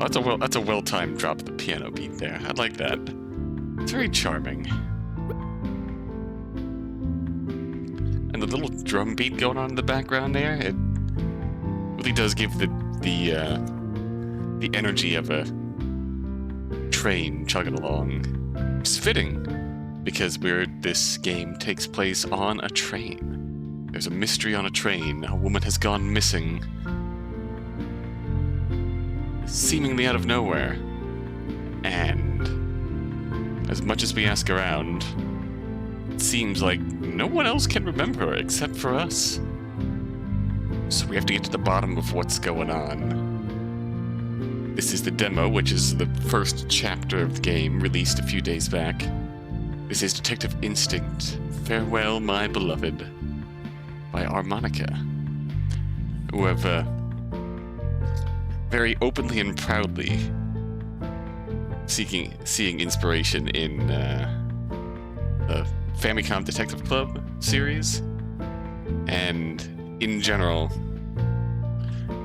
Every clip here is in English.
Oh, that's a well-timed drop of the piano beat there. I like that. It's very charming. And the little drum beat going on in the background there, it really does give the energy of a train chugging along. It's fitting, because this game takes place on a train. There's a mystery on a train. A woman has gone missing, seemingly out of nowhere. And as much as we ask around, it seems like no one else can remember her except for us. So we have to get to the bottom of what's going on. This is the demo, which is the first chapter of the game, released a few days back. This is Detective Instinct, Farewell My Beloved, by Armonica, who have very openly and proudly seeing inspiration in the Famicom Detective Club series, and in general,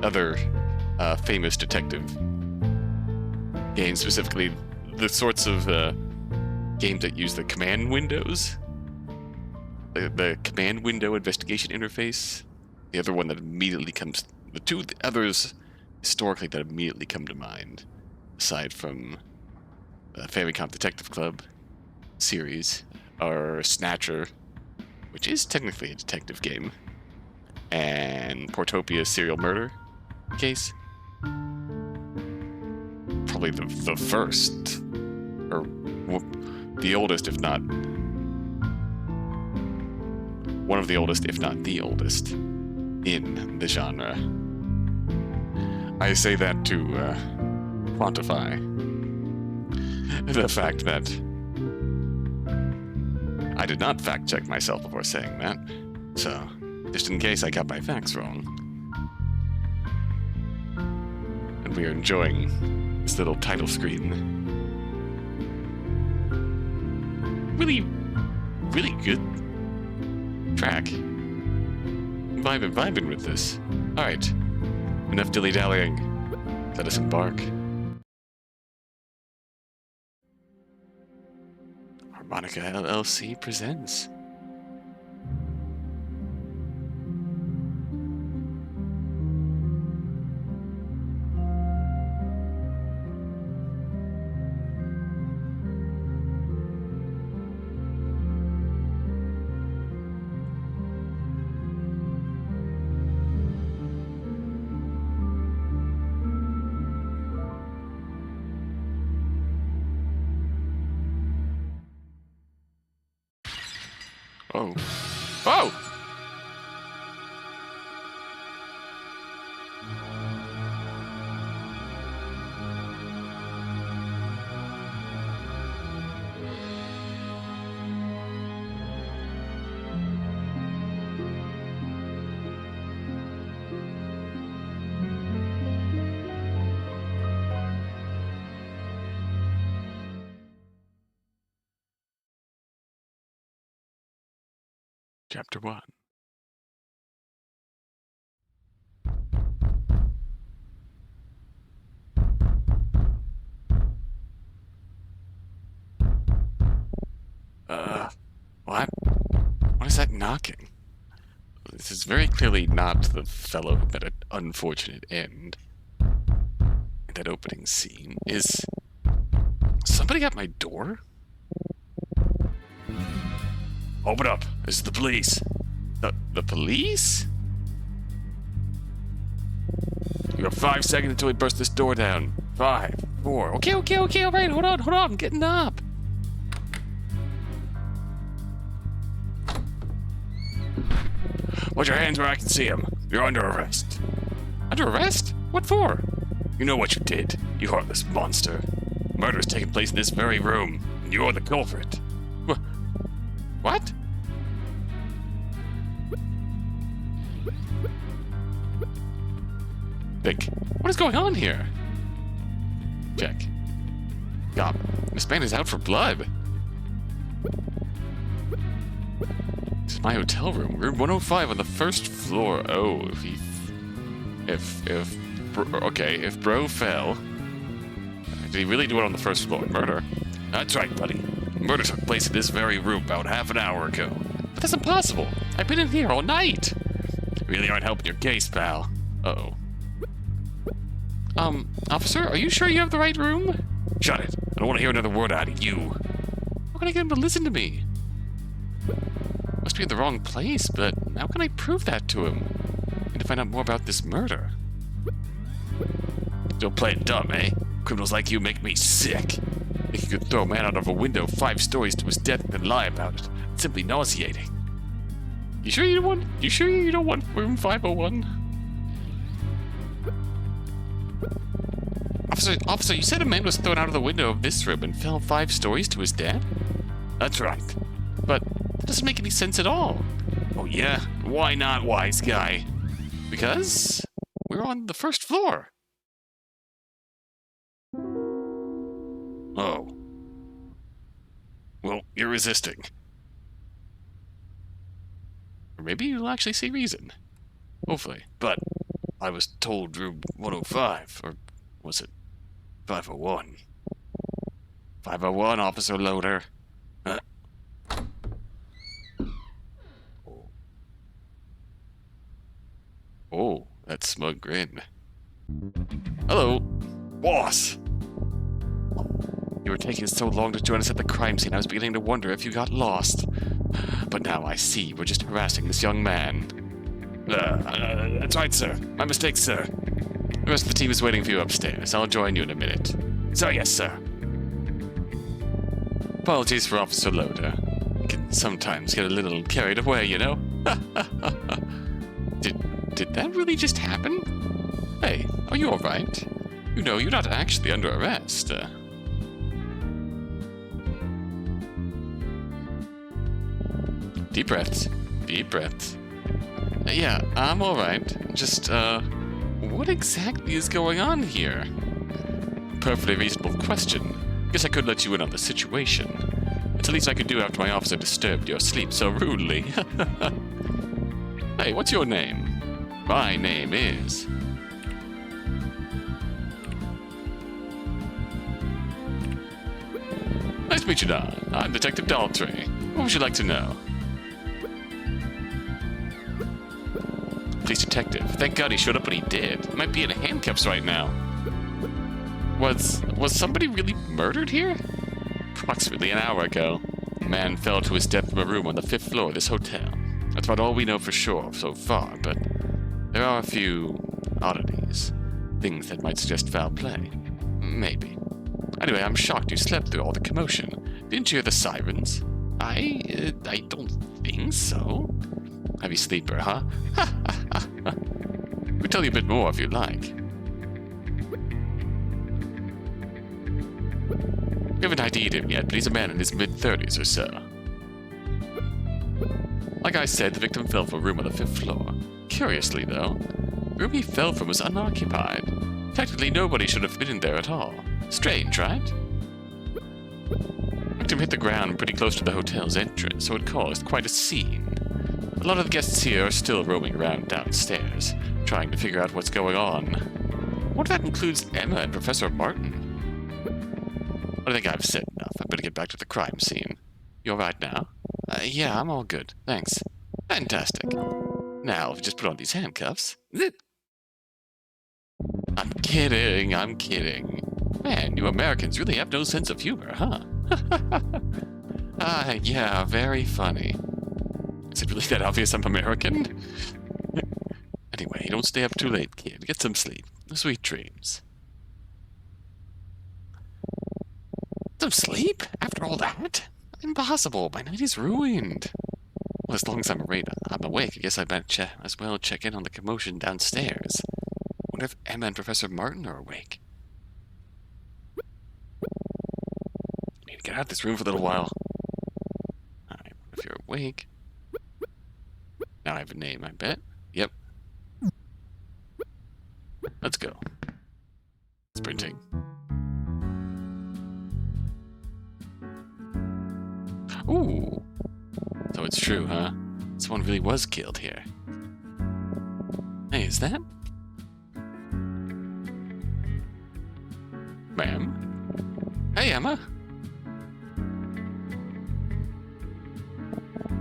other famous detective games, specifically the sorts of games that use the command windows. The command window investigation interface. The other one that immediately comes... The two others, historically, that immediately come to mind, aside from the Famicom Detective Club series, are Snatcher, which is technically a detective game, and Portopia Serial Murder Case. Probably the first, or the oldest, if not one of the oldest, if not the oldest, in the genre. I say that to quantify the fact that I did not fact-check myself before saying that, so just in case I got my facts wrong. And we are enjoying this little title screen. Really, really good track. Vibing with this. Alright, enough dilly-dallying. Let us embark. Armonica LLC presents. Oh. Oh! Chapter 1. What? What is that knocking? This is very clearly not the fellow who met an unfortunate end in that opening scene. Is somebody at my door? Open up. This is the police. The police? You have 5 seconds until we burst this door down. 5, 4. Okay, all right. Hold on. I'm getting up. Put your hands where I can see them. You're under arrest. Under arrest? What for? You know what you did, you heartless monster. Murder is taking place in this very room, and you're the culprit. What? Vic, what is going on here? Check. God, this man is out for blood. This is my hotel room. Room 105 on the first floor. Oh, if bro fell, Did he really do it on the first floor? Murder? That's right, buddy. Murder took place in this very room about half an hour ago. But that's impossible. I've been in here all night. Really aren't helping your case, pal. Uh-oh. Officer, are you sure you have the right room? Shut it. I don't want to hear another word out of you. How can I get him to listen to me? Must be in the wrong place, but how can I prove that to him? I need to find out more about this murder. Don't play it dumb, eh? Criminals like you make me sick. Think you could throw a man out of a window 5 stories to his death and then lie about it. It's simply nauseating. You sure you don't want room 501? Officer, you said a man was thrown out of the window of this room and fell 5 stories to his death? That's right. But that doesn't make any sense at all. Oh yeah? Why not, wise guy? Because we're on the first floor. Oh. Well, you're resisting. Or maybe you'll actually see reason. Hopefully. But I was told room 105, or was it 501? 501, Officer Loader. Oh, that smug grin. Hello, boss. You were taking so long to join us at the crime scene, I was beginning to wonder if you got lost. But now I see we're just harassing this young man. That's right, sir. My mistake, sir. The rest of the team is waiting for you upstairs. I'll join you in a minute. So, yes, sir. Apologies for Officer Loader. He can sometimes get a little carried away, you know? Did that really just happen? Hey, are you alright? You know, you're not actually under arrest. Deep breaths. Deep breaths. Yeah, I'm alright. Just, what exactly is going on here? Perfectly reasonable question. Guess I could let you in on the situation. It's the least I could do after my officer disturbed your sleep so rudely. Hey, what's your name? My name is... Nice to meet you, Don. I'm Detective Daltrey. What would you like to know? Police detective. Thank God he showed up when he did. He might be in handcuffs right now. Was somebody really murdered here? Approximately an hour ago. A man fell to his death from a room on the 5th floor of this hotel. That's about all we know for sure so far, but there are a few oddities. Things that might suggest foul play. Maybe. Anyway, I'm shocked you slept through all the commotion. Didn't you hear the sirens? I don't think so. Heavy sleeper, huh? We'll tell you a bit more if you like. We haven't ID'd him yet, but he's a man in his mid-30s or so. Like I said, the victim fell from a room on the 5th floor. Curiously, though, the room he fell from was unoccupied. Technically, nobody should have been in there at all. Strange, right? The victim hit the ground pretty close to the hotel's entrance, so it caused quite a scene. A lot of the guests here are still roaming around downstairs, trying to figure out what's going on. What if that includes Emma and Professor Martin? I think I've said enough. I better get back to the crime scene. You alright now? Yeah, I'm all good. Thanks. Fantastic. Now, if you just put on these handcuffs... I'm kidding. Man, you Americans really have no sense of humor, huh? Yeah, very funny. Is it really that obvious I'm American? Anyway, don't stay up too late, kid. Get some sleep. Sweet dreams. Some sleep? After all that? Impossible. My night is ruined. Well, as long as I'm awake, I guess I might as well check in on the commotion downstairs. Wonder if Emma and Professor Martin are awake. Need to get out of this room for a little while. Alright, if you're awake... Now I have a name, I bet. Yep. Let's go. Sprinting. Ooh. So it's true, huh? Someone really was killed here. Hey, is that? Ma'am? Hey, Emma.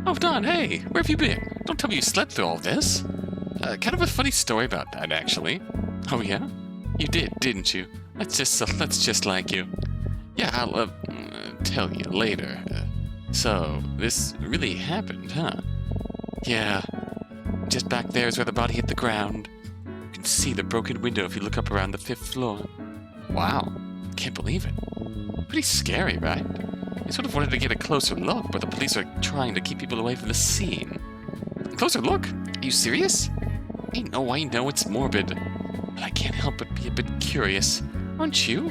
Oh, Don, hey, where have you been? Don't tell me you slept through all this. Kind of a funny story about that, actually. Oh, yeah? You did, didn't you? That's just like you. Yeah, I'll, tell you later. So, this really happened, huh? Yeah. Just back there is where the body hit the ground. You can see the broken window if you look up around the 5th floor. Wow. Can't believe it. Pretty scary, right? I sort of wanted to get a closer look, but the police are trying to keep people away from the scene. A closer look? Are you serious? I know it's morbid, but I can't help but be a bit curious. Aren't you?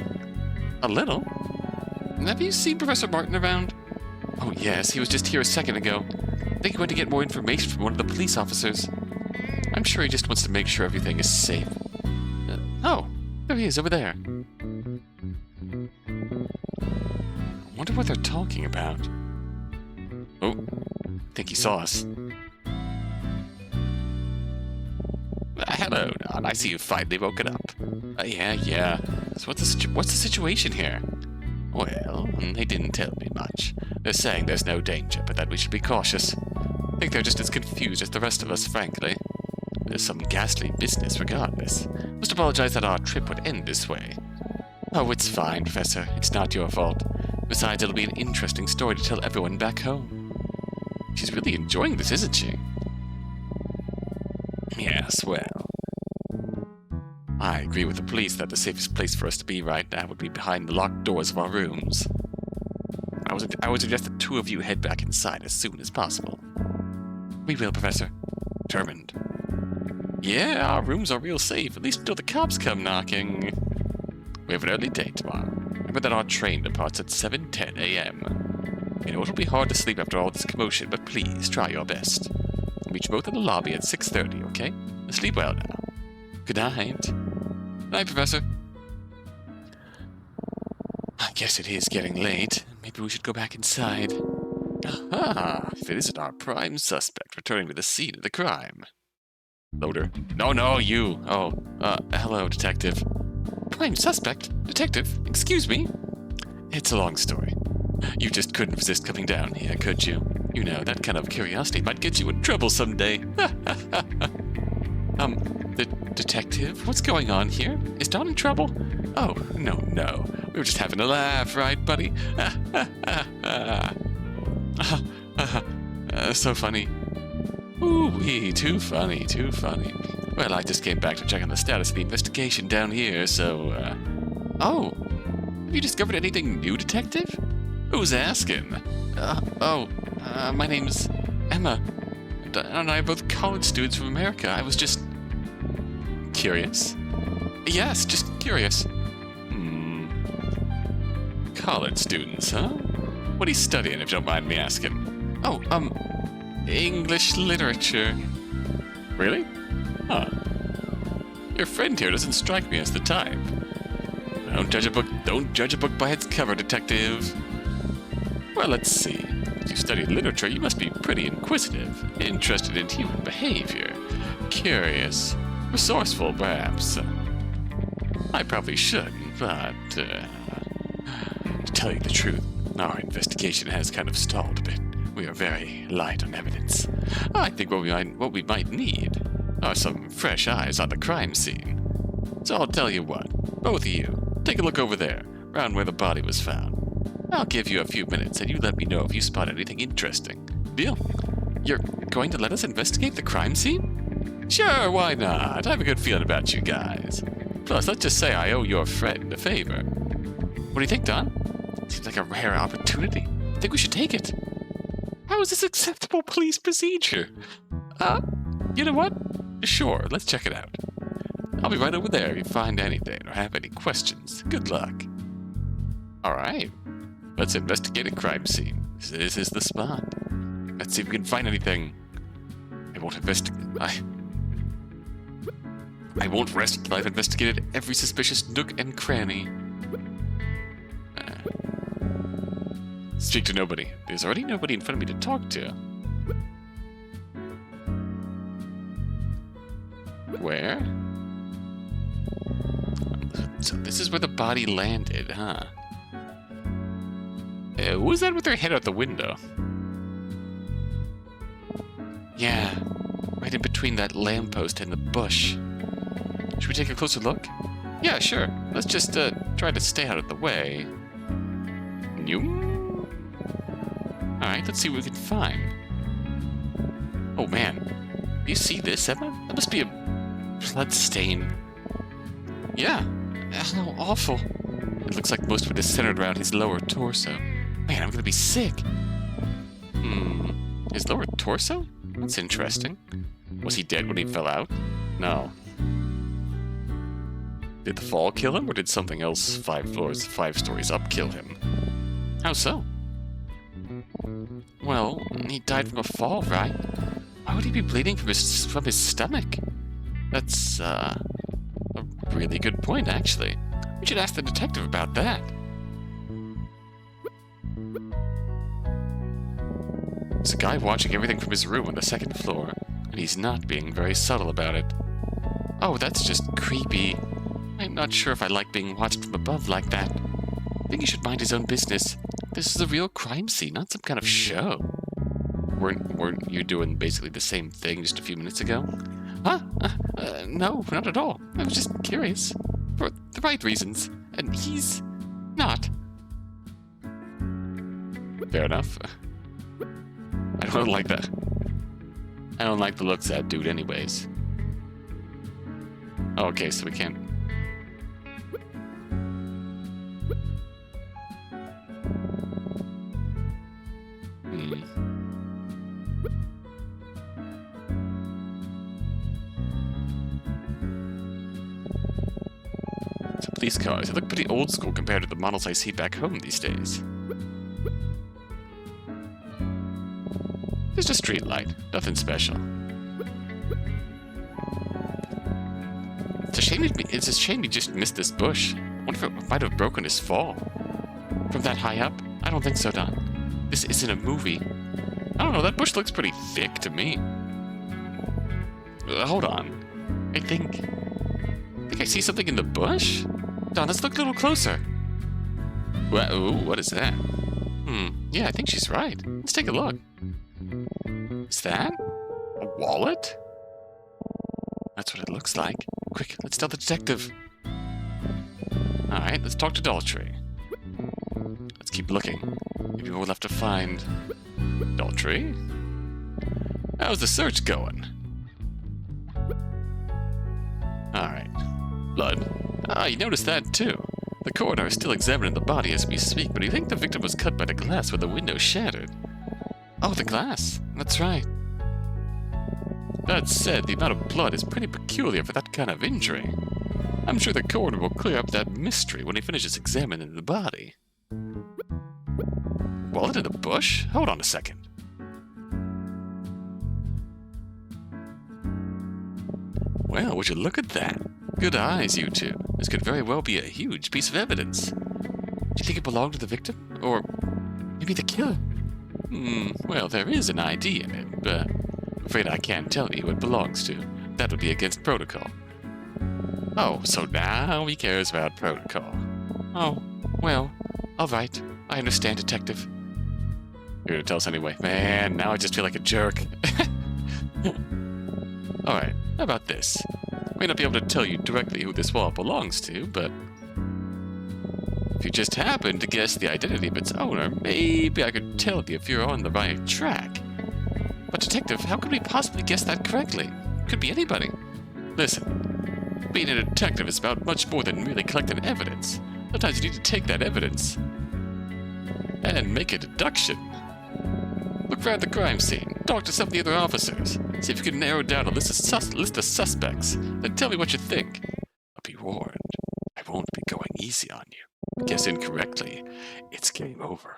A little. Have you seen Professor Martin around? Oh yes, he was just here a second ago. I think he went to get more information from one of the police officers. I'm sure he just wants to make sure everything is safe. Oh, there he is over there. I wonder what they're talking about. Oh, I think he saw us. Hello, Don. I see you finally woken up. Yeah. So what's the situation here? Well, they didn't tell me much. They're saying there's no danger, but that we should be cautious. I think they're just as confused as the rest of us, frankly. There's some ghastly business regardless. Must apologize that our trip would end this way. Oh, it's fine, Professor. It's not your fault. Besides, it'll be an interesting story to tell everyone back home. She's really enjoying this, isn't she? Yes, well. I agree with the police that the safest place for us to be right now would be behind the locked doors of our rooms. I would suggest the two of you head back inside as soon as possible. We will, Professor. Determined. Yeah, our rooms are real safe, at least until the cops come knocking. We have an early date tomorrow. Remember that our train departs at 7:10 a.m. I know it'll be hard to sleep after all this commotion, but please try your best. We'll meet you both in the lobby at 6:30, okay? Sleep well now. Good night. Good night, Professor. I guess it is getting late. Maybe we should go back inside. Aha! If it isn't our prime suspect returning to the scene of the crime. Loader. No, you. Oh, hello, Detective. Prime suspect? Detective? Excuse me? It's a long story. You just couldn't resist coming down here, could you? You know, that kind of curiosity might get you in trouble someday. The detective? What's going on here? Is Don in trouble? Oh, no. We were just having a laugh, right, buddy? So funny. Ooh-wee, too funny. Well, I just came back to check on the status of the investigation down here, so, Oh, have you discovered anything new, Detective? Who's asking? My name's Emma. Don and I are both college students from America. I was just... curious? Yes, just curious. College students, huh? What are you studying, if you don't mind me asking? Oh, English literature. Really? Huh. Your friend here doesn't strike me as the type. Don't judge a book by its cover, Detective. Well, let's see. If you study literature, you must be pretty inquisitive, interested in human behavior, curious, resourceful, perhaps. I probably shouldn't, but, to tell you the truth, our investigation has kind of stalled a bit. We are very light on evidence. I think what we might need are some fresh eyes on the crime scene. So I'll tell you what, both of you, take a look over there, around where the body was found. I'll give you a few minutes and you let me know if you spot anything interesting. Deal? You're going to let us investigate the crime scene? Sure, why not? I have a good feeling about you guys. Plus, let's just say I owe your friend a favor. What do you think, Don? Seems like a rare opportunity. I think we should take it. How is this acceptable police procedure? You know what? Sure, let's check it out. I'll be right over there if you find anything or have any questions. Good luck. Alright, let's investigate a crime scene. This is the spot. Let's see if we can find anything. I won't investigate. I won't rest until I've investigated every suspicious nook and cranny. Speak to nobody. There's already nobody in front of me to talk to. Where? So this is where the body landed, huh? who's that with their head out the window? Yeah, right in between that lamppost and the bush. Should we take a closer look? Yeah, sure. Let's just try to stay out of the way. Alright, let's see what we can find. Oh man, do you see this, Emma? That must be a blood stain. Yeah, how awful. It looks like most of it is centered around his lower torso. Man, I'm gonna be sick. His lower torso? That's interesting. Was he dead when he fell out? No. Did the fall kill him, or did something else 5 stories up kill him? How so? Well, he died from a fall, right? Why would he be bleeding from his stomach? That's, a really good point, actually. We should ask the detective about that. There's a guy watching everything from his room on the 2nd floor, and he's not being very subtle about it. Oh, that's just creepy. I'm not sure if I like being watched from above like that. I think he should mind his own business. This is a real crime scene, not some kind of show. Weren't you doing basically the same thing just a few minutes ago? Huh? No, not at all. I was just curious. For the right reasons. And he's not. Fair enough. I don't like that. I don't like the looks of that dude anyways. Oh, okay, so we can't... So police cars, they look pretty old school compared to the models I see back home these days. Just a street light, nothing special. It's a shame he just missed this bush. I wonder if it might have broken his fall. From that high up? I don't think so, Don. This isn't a movie. I don't know, that bush looks pretty thick to me. Hold on. I think I see something in the bush? Don, let's look a little closer. Ooh, what is that? Yeah, I think she's right. Let's take a look. Is that a wallet? That's what it looks like. Quick, let's tell the detective. Alright, let's talk to Daltrey. Let's keep looking. Maybe we'll have to find... Daltrey? How's the search going? Alright. Blood. Ah, you noticed that too. The coroner is still examining the body as we speak, but you think the victim was cut by the glass where the window shattered. Oh, the glass. That's right. That said, the amount of blood is pretty peculiar for that kind of injury. I'm sure the coroner will clear up that mystery when he finishes examining the body. Wallet in the bush? Hold on a second. Well, would you look at that? Good eyes, you two. This could very well be a huge piece of evidence. Do you think it belonged to the victim? Or maybe the killer? Well, there is an ID in it, but I'm afraid I can't tell you who it belongs to. That would be against protocol. Oh, so now he cares about protocol. Oh, well, alright. I understand, Detective. You're gonna tell us anyway. Man, now I just feel like a jerk. Alright, how about this? I may not be able to tell you directly who this wallet belongs to, but if you just happen to guess the identity of its owner, maybe I could tell you if you're on the right track. But Detective, how could we possibly guess that correctly? Could be anybody. Listen, being a detective is about much more than merely collecting evidence. Sometimes you need to take that evidence and make a deduction. Look around the crime scene, talk to some of the other officers, see if you can narrow down a list of suspects, then tell me what you think. But be warned, I won't be going easy on you. Guess incorrectly, it's game over.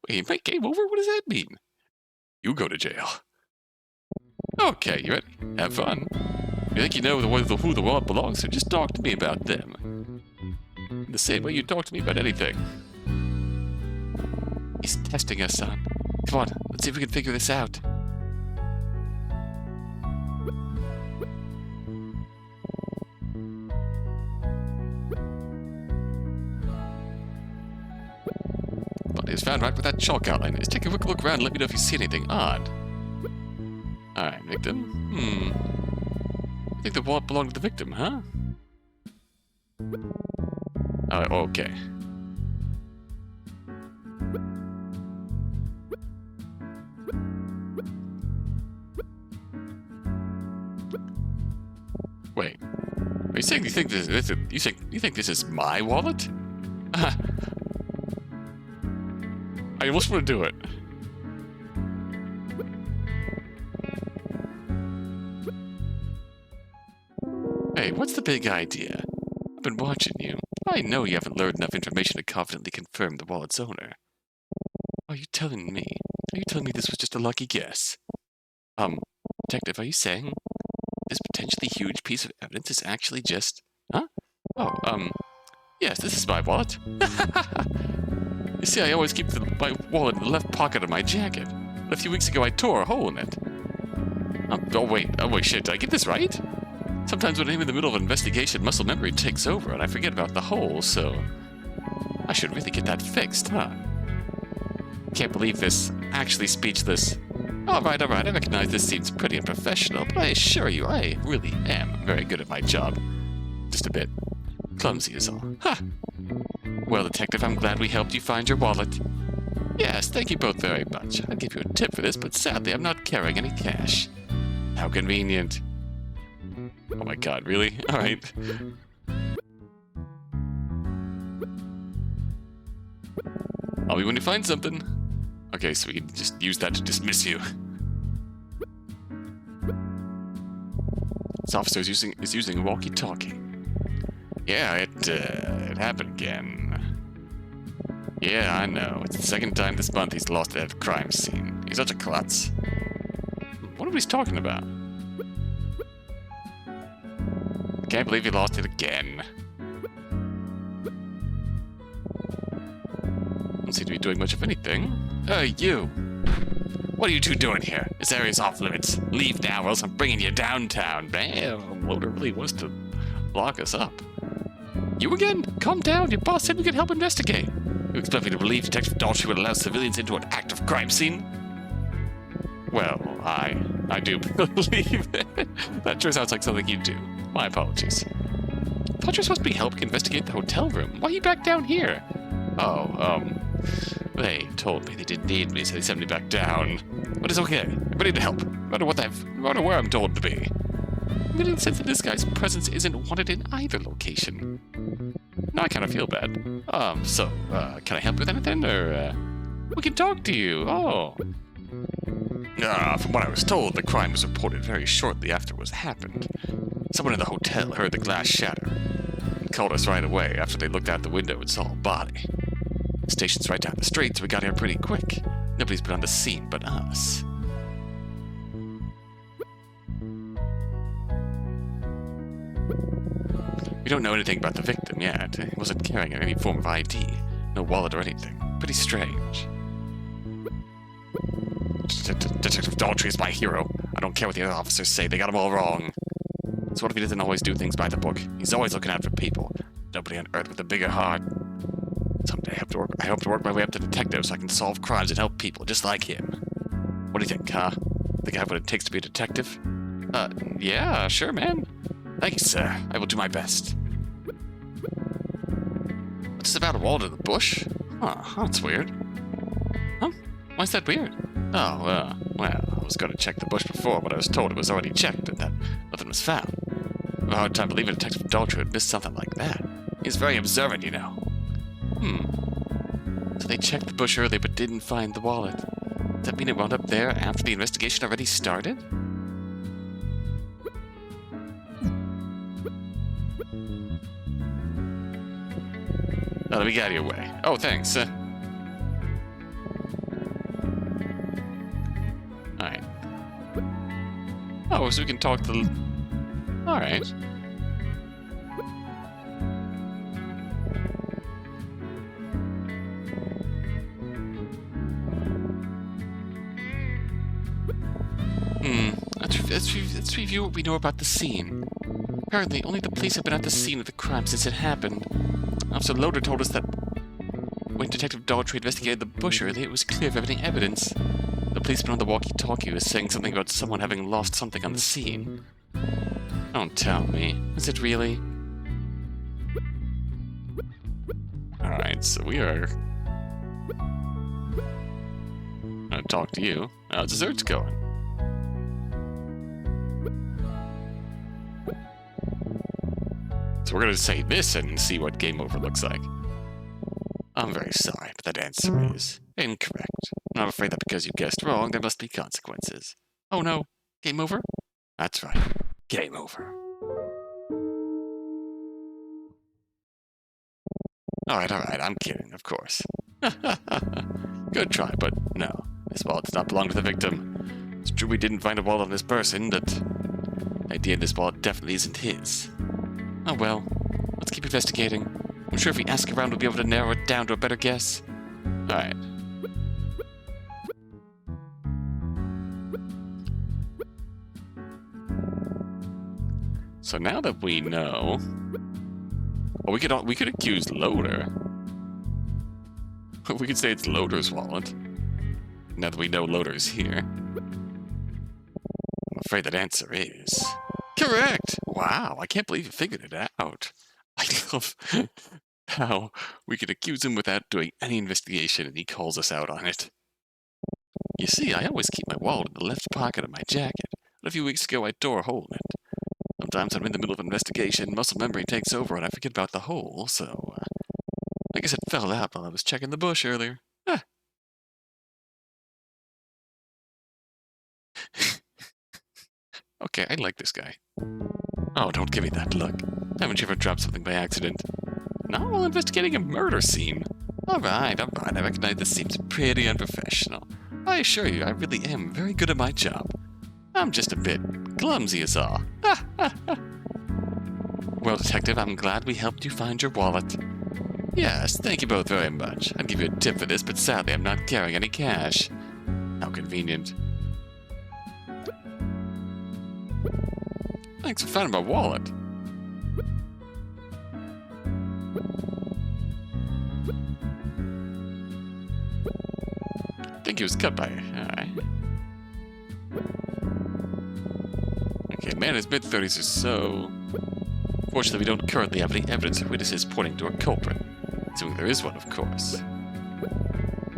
Wait, my game over? What does that mean? You go to jail. Okay, you ready? Have fun. If you think you know who the wallet belongs to, just talk to me about them. The same way you talk to me about anything. He's testing us, son. Come on, let's see if we can figure this out. is found right where that chalk outline is. Take a quick look around and let me know if you see anything odd. Alright, victim. I think the wallet belonged to the victim, huh? Oh, okay. Wait. Are you saying you think you think this is my wallet? I almost want to do it. Hey, what's the big idea? I've been watching you. I know you haven't learned enough information to confidently confirm the wallet's owner. Are you telling me this was just a lucky guess? Detective, are you saying this potentially huge piece of evidence is actually just... Huh? Oh, yes, this is my wallet. You see, I always keep my wallet in the left pocket of my jacket. But a few weeks ago, I tore a hole in it. Oh, wait, shit, did I get this right? Sometimes when I'm in the middle of an investigation, muscle memory takes over, and I forget about the hole, so... I should really get that fixed, huh? Can't believe this. Actually speechless. Alright, I recognize this seems pretty unprofessional, but I assure you, I really am very good at my job. Just a bit clumsy is all. Ha! Well, Detective, I'm glad we helped you find your wallet. Yes, thank you both very much. I'd give you a tip for this, but sadly, I'm not carrying any cash. How convenient. Oh my god, really? Alright. I'll be when you find something. Okay, so we can just use that to dismiss you. This officer is using a walkie-talkie. Yeah, it happened again. Yeah, I know. It's the second time this month he's lost it at a crime scene. He's such a klutz. What are we talking about? I can't believe he lost it again. Don't seem to be doing much of anything. You! What are you two doing here? This area's off limits. Leave now, or else I'm bringing you downtown. Damn, Loader really wants to lock us up. You again? Calm down. Your boss said we could help investigate. You expect me to believe Detective Daltrey would allow civilians into an active crime scene? Well, I do believe it. That sure sounds like something you do. My apologies. I thought you were supposed to be helping investigate the hotel room. Why are you back down here? Oh, they told me they didn't need me, so they sent me back down. But it's okay. I'm ready to help. No matter where I'm told to be. I'm getting the sense that this guy's presence isn't wanted in either location. Now I kind of feel bad. Can I help with anything, or, we can talk to you. Oh. From what I was told, the crime was reported very shortly after it was happened. Someone in the hotel heard the glass shatter and called us right away after they looked out the window and saw a body. The station's right down the street, so we got here pretty quick. Nobody's been on the scene but us. We don't know anything about the victim yet. He wasn't carrying any form of ID, no wallet or anything. Pretty strange. Detective Daltrey is my hero. I don't care what the other officers say, they got him all wrong. So what if he doesn't always do things by the book? He's always looking out for people. Nobody on Earth with a bigger heart. Someday I hope to work my way up to detective so I can solve crimes and help people just like him. What do you think, huh? Think I have what it takes to be a detective? Yeah, sure, man. Thank you, sir. I will do my best. What's this about a wallet in the bush? Huh, that's weird. Huh? Why's that weird? Oh, well, I was going to check the bush before, but I was told it was already checked and that nothing was found. I have a hard time believing Detective Daltrey would miss something like that. He's very observant, you know. So they checked the bush early but didn't find the wallet. Does that mean it wound up there after the investigation already started? Oh, let me get out of your way. Oh, thanks. Alright. Oh, so we can talk to the... Alright. Let's review what we know about the scene. Apparently, only the police have been at the scene of the crime since it happened. Officer Loader told us that when Detective Dawtrey investigated the bush earlier, it was clear of any evidence. The policeman on the walkie-talkie was saying something about someone having lost something on the scene. Don't tell me. Is it really? Alright, so we are... I'll talk to you. How's the search going? So we're gonna say this and see what game over looks like. I'm very sorry, but that answer is incorrect. I'm afraid that because you guessed wrong, there must be consequences. Oh no, game over? That's right, game over. Alright, I'm kidding, of course. Good try, but no. This wallet does not belong to the victim. It's true we didn't find a wallet on this person, but the idea of this wallet definitely isn't his. Oh well, let's keep investigating. I'm sure if we ask around, we'll be able to narrow it down to a better guess. Alright. So now that we know... Well, we could accuse Loader. We could say it's Loader's wallet. Now that we know Loader's here. I'm afraid that answer is... correct! Wow, I can't believe you figured it out. I love how we could accuse him without doing any investigation and he calls us out on it. You see, I always keep my wallet in the left pocket of my jacket, but a few weeks ago I tore a hole in it. Sometimes I'm in the middle of an investigation, muscle memory takes over and I forget about the hole, so I guess it fell out while I was checking the bush earlier. Ah. Okay, I like this guy. Oh, don't give me that look. Haven't you ever dropped something by accident? Not while investigating a murder scene. Alright, I recognize this seems pretty unprofessional. I assure you, I really am very good at my job. I'm just a bit clumsy is all. Well, Detective, I'm glad we helped you find your wallet. Yes, thank you both very much. I'd give you a tip for this, but sadly I'm not carrying any cash. How convenient. Thanks for finding my wallet. I think he was cut by... Alright. Okay, man in his mid-30s or so. Fortunately, we don't currently have any evidence or witnesses pointing to a culprit. Assuming there is one, of course.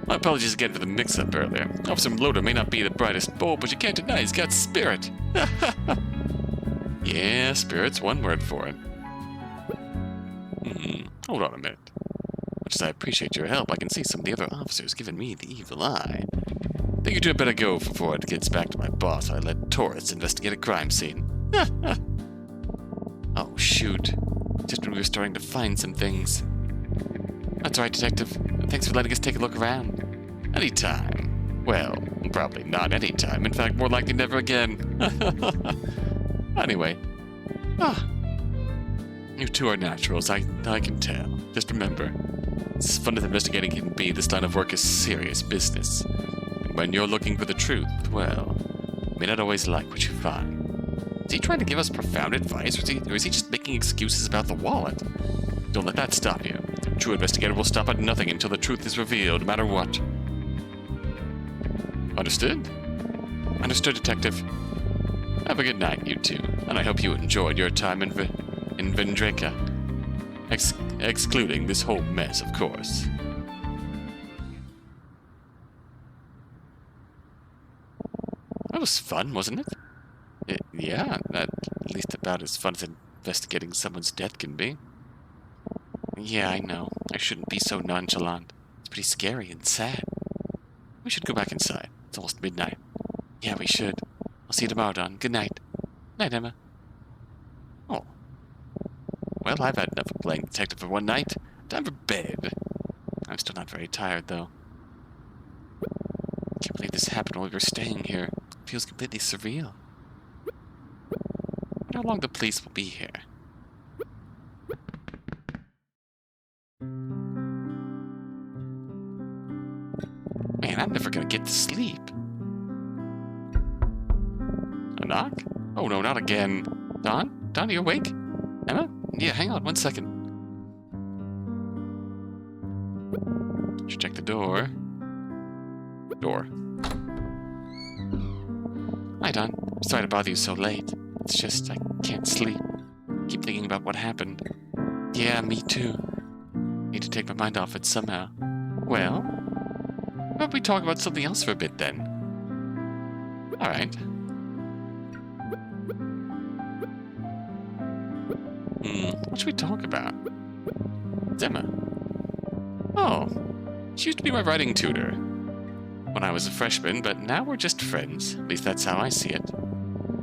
My apologies again for the mix-up earlier. Officer Loader may not be the brightest bulb, but you can't deny he's got spirit. Yeah, spirit's one word for it. Hold on a minute. Much as I appreciate your help, I can see some of the other officers giving me the evil eye. Think you two had better go before it gets back to my boss. I let tourists investigate a crime scene. Oh, shoot. Just when we were starting to find some things. That's alright, Detective. Thanks for letting us take a look around. Anytime. Well, probably not anytime. In fact, more likely never again. Anyway. You two are naturals, I can tell. Just remember, as fun as investigating can be, this line of work is serious business. And when you're looking for the truth, well, you may not always like what you find. Is he trying to give us profound advice, or is he just making excuses about the wallet? Don't let that stop you. A true investigator will stop at nothing until the truth is revealed, no matter what. Understood? Understood, Detective. Have a good night, you two, and I hope you enjoyed your time in Vendreka. Excluding this whole mess, of course. That was fun, wasn't it? Yeah, at least about as fun as investigating someone's death can be. Yeah, I know. I shouldn't be so nonchalant. It's pretty scary and sad. We should go back inside. It's almost midnight. Yeah, we should. I'll see you tomorrow, Don. Good night. Night, Emma. Oh. Well, I've had enough of playing detective for one night. Time for bed. I'm still not very tired, though. Can't believe this happened while we were staying here. It feels completely surreal. I wonder how long the police will be here. Man, I'm never gonna get to sleep. A knock? Oh no, not again. Don? Don, are you awake? Emma? Yeah, hang on 1 second. Should check the door. Door. Hi, Don. Sorry to bother you so late. It's just I can't sleep. Keep thinking about what happened. Yeah, me too. Need to take my mind off it somehow. Well, how about we talk about something else for a bit then? Alright. What should we talk about? It's Emma. Oh, she used to be my writing tutor when I was a freshman, but now we're just friends. At least that's how I see it.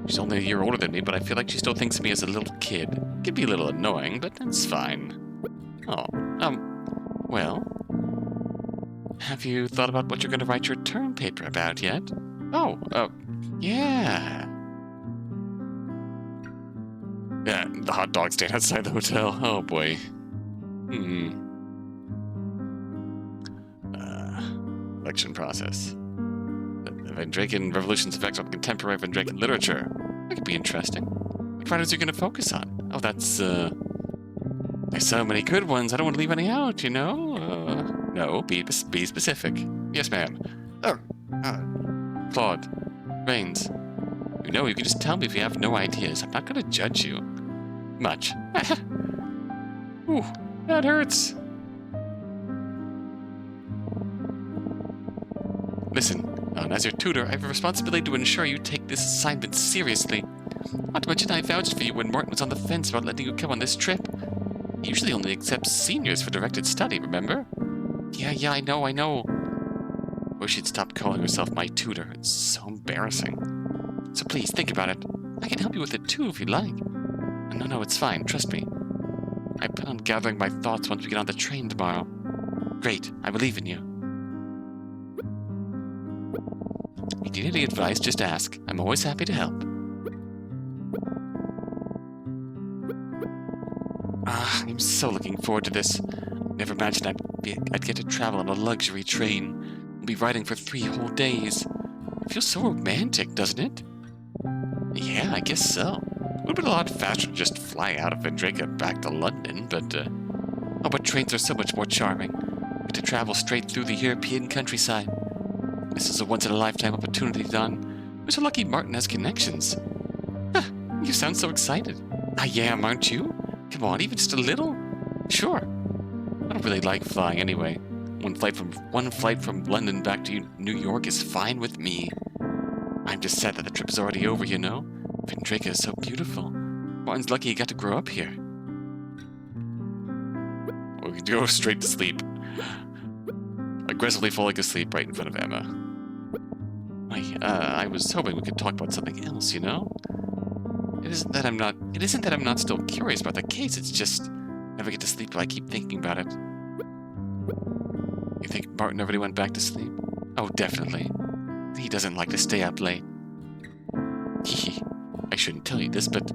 She's only a year older than me, but I feel like she still thinks of me as a little kid. It can be a little annoying, but that's fine. Oh, well, have you thought about what you're going to write your term paper about yet? Oh, yeah. Yeah, the hot dog stand outside the hotel. Oh, boy. Election process. The Vendraken Revolution's effect on contemporary Vendraken literature. That could be interesting. What writers are you going to focus on? Oh, that's, there's so many good ones, I don't want to leave any out, you know? No, be specific. Yes, ma'am. Claude. Rains. You know, you can just tell me if you have no ideas. I'm not going to judge you. Much. Ooh, that hurts. Listen, as your tutor, I have a responsibility to ensure you take this assignment seriously. Not to mention I vouched for you when Martin was on the fence about letting you come on this trip. He usually only accepts seniors for directed study, remember? Yeah, I know. Wish she'd stop calling herself my tutor. It's so embarrassing. So please, think about it. I can help you with it too, if you'd like. No, it's fine. Trust me. I plan on gathering my thoughts once we get on the train tomorrow. Great. I believe in you. If you need any advice, just ask. I'm always happy to help. I'm so looking forward to this. Never imagined I'd get to travel on a luxury train. We'll be riding for 3 whole days. It feels so romantic, doesn't it? Yeah, I guess so. It would have been a lot faster to just fly out of Vendraken back to London, but trains are so much more charming. We get to travel straight through the European countryside. This is a once-in-a-lifetime opportunity, Don. We're so lucky Martin has connections. You sound so excited. I am, aren't you? Come on, even just a little? Sure. I don't really like flying anyway. One flight from London back to New York is fine with me. I'm just sad that the trip is already over, you know? Vendraken is so beautiful. Martin's lucky he got to grow up here. We could go straight to sleep. Aggressively falling asleep right in front of Emma. I was hoping we could talk about something else, you know? It isn't that I'm not still curious about the case, it's just I never get to sleep if I keep thinking about it. You think Martin already went back to sleep? Oh, definitely. He doesn't like to stay up late. I shouldn't tell you this, but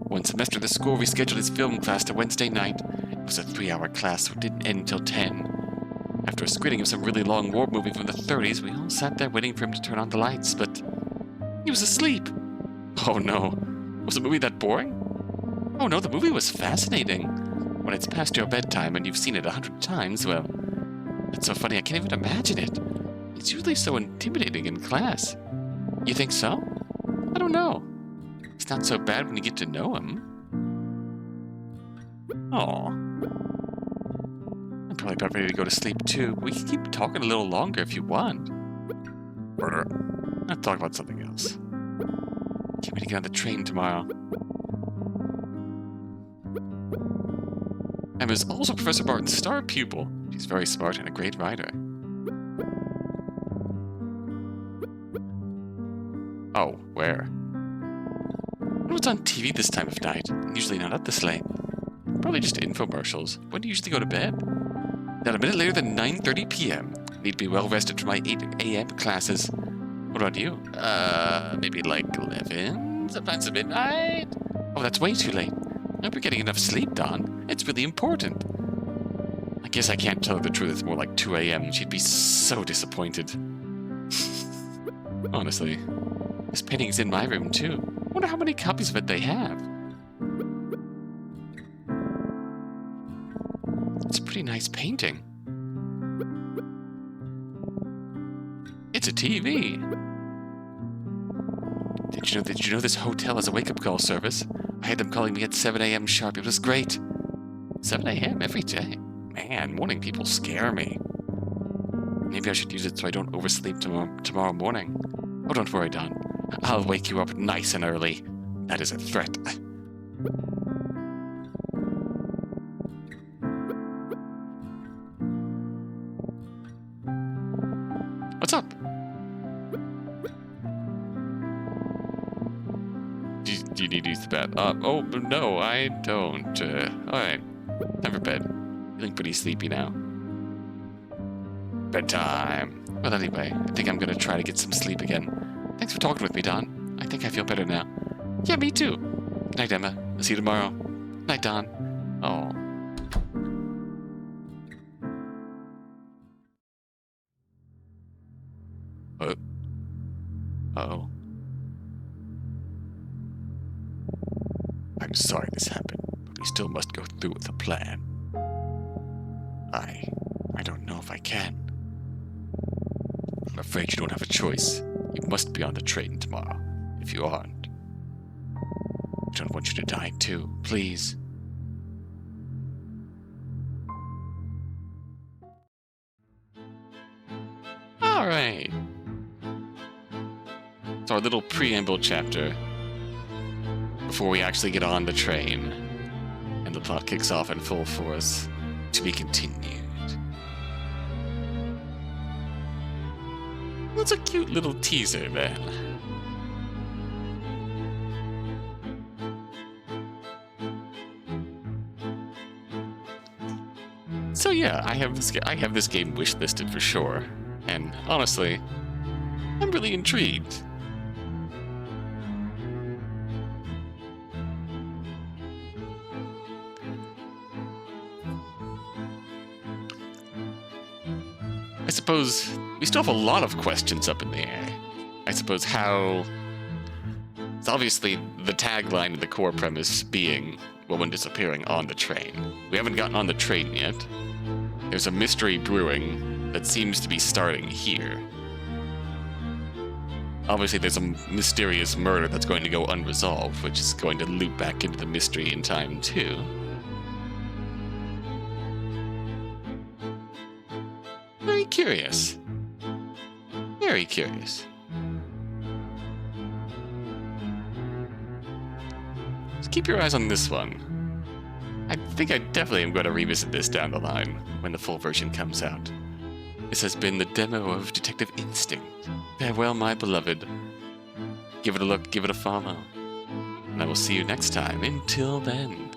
one semester the school rescheduled his film class to Wednesday night. It was a 3-hour class, so it didn't end until 10. After a screening of some really long war movie from the 30s, we all sat there waiting for him to turn on the lights, but he was asleep. Oh no. Was the movie that boring? Oh no, the movie was fascinating. When it's past your bedtime and you've seen it 100 times, well, that's so funny I can't even imagine it. It's usually so intimidating in class. You think so? I don't know. It's not so bad when you get to know him. Aw. I'm probably about ready to go to sleep too. We can keep talking a little longer if you want. I'll talk about something else. Can't wait to get on the train tomorrow. Emma's also Professor Martin's star pupil. She's very smart and a great writer. Oh, where? What's on TV this time of night? Usually not up this late. Probably just infomercials. When do you usually go to bed? Not a minute later than 9:30 p.m. Need to be well rested for my 8 a.m. classes. What about you? Maybe like 11? Sometimes at midnight? Oh, that's way too late. I hope you're getting enough sleep, Don. It's really important. I guess I can't tell her the truth. It's more like 2 a.m. She'd be so disappointed. Honestly. This painting's in my room, too. Wonder how many copies of it they have. It's a pretty nice painting. it's a TV. Did you know this hotel has a wake-up call service? I had them calling me at 7 a.m. sharp. It was great. 7 a.m. every day. Man, morning people scare me. Maybe I should use it so I don't oversleep tomorrow morning. Oh, don't worry, Don. I'll wake you up nice and early. That is a threat. What's up? Do you need to use the bath? Oh, no, I don't. Alright. Time for bed. Feeling pretty sleepy now. Bedtime. Well, anyway, I think I'm gonna try to get some sleep again. Thanks for talking with me, Don. I think I feel better now. Yeah, me too. Good night, Emma. I'll see you tomorrow. Night, Don. Oh. Uh-oh. I'm sorry this happened, but we still must go through with the plan. I don't know if I can. I'm afraid you don't have a choice. You must be on the train tomorrow. If you aren't, I don't want you to die too, please. Alright. It's our little preamble chapter before we actually get on the train and the plot kicks off in full force. To be continued. That's a cute little teaser there. So yeah, I have this game wishlisted for sure, and honestly, I'm really intrigued. I suppose we still have a lot of questions up in the air. I suppose how... It's obviously the tagline of the core premise being woman disappearing on the train. We haven't gotten on the train yet. There's a mystery brewing that seems to be starting here. Obviously there's a mysterious murder that's going to go unresolved, which is going to loop back into the mystery in time too. Very curious. Very curious. Just keep your eyes on this one. I think I definitely am going to revisit this down the line when the full version comes out. This has been the demo of Detective Instinct. Farewell, my beloved. Give it a look, give it a follow. And I will see you next time. Until then.